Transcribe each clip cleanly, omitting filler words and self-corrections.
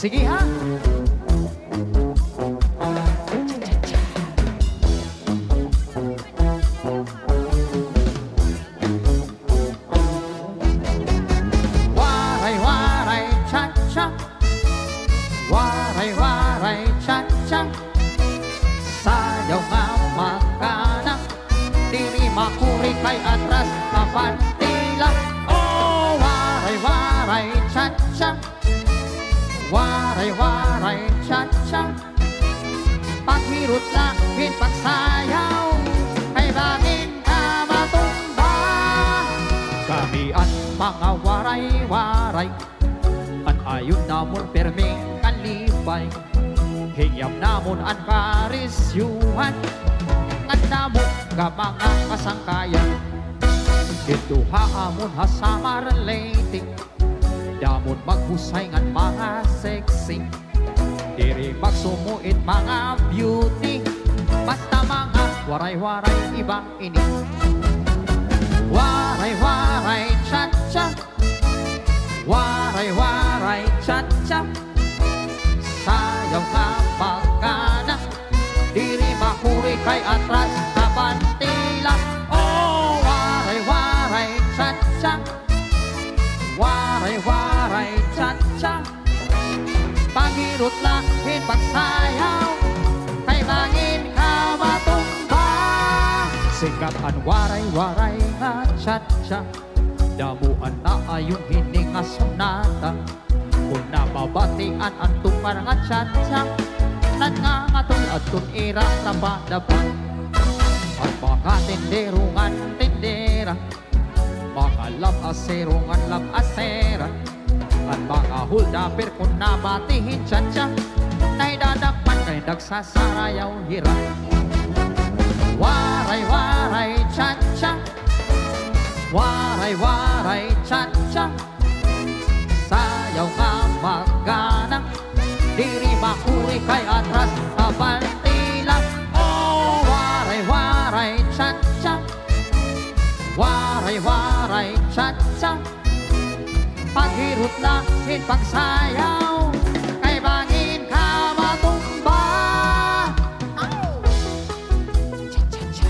Sige ha. Waray, waray, cha-cha. Waray, waray, cha-cha. Sayaw nga magkana. Dili makuri kay atras kapan tila. Oh, waray, waray, cha-cha. Waray, waray, cha-cha. Paghirot langit, pagsayaw, kay bangin ka matumba. Kami ang mga waray-waray, an ayun namon perming kalipay. Hingyam namon ang karisyuhan, ang namon ka mga kasangkayan. Ito haamon hasamar lady, damon maghusay ngan mga sexy. Diri magsumuit mga beauty, basta mga waray-waray ibang ini. Waray-waray cha-cha. Waray-waray cha-cha. Sayaw nga magkana. Diri makuri kay atras kapan tila. Oh, waray-waray cha-cha. Waray-waray cha-cha. Paghirot langit, pagsayaw, kay bangin ka matumba. Sikat ang waray-waray nga cha-cha. Damuan na ayong hining nga sonata. Kung nababatian ang tukar nga cha-cha, nan nga nga tulatun ira dapat. At mga tinderungan tindera, mga lab-aserungan lab-asera, at mga huldapir kung nabatihin cha-cha, na'y dadakpan kay nagsasarayaw hira. Waray-waray cha-cha. Waray-waray cha-cha. Sayaw nga magana. Diri makuri kay atras kapan tila. Oh, waray-waray cha-cha. Waray-waray cha-cha. Paghirot langit, pagsayaw, kay bangin ka matumba. Cha-cha-cha.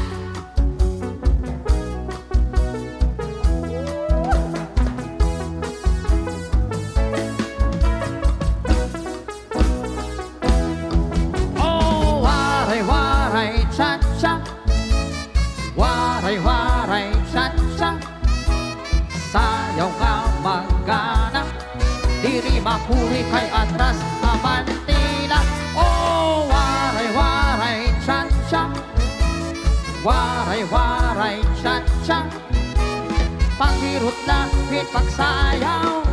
Oh, waray-waray cha-cha. Waray-waray cha-cha. Sayaw nga magana. Diri makuri kay atras kapan tila. Oh, waray-waray cha-cha. Waray-waray cha-cha. Paghirot langit, pagsayaw,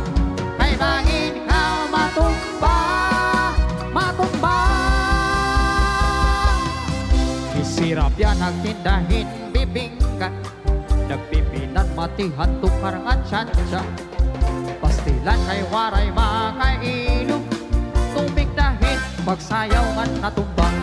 kay bangin ka matumba. Matumba. Isirap yan ang tindahin bibingka. Nagpipinan matihan tukar nga cha-cha. Pastilan kay waray makainom. Tubig dahil pagsayaw nga natumbang.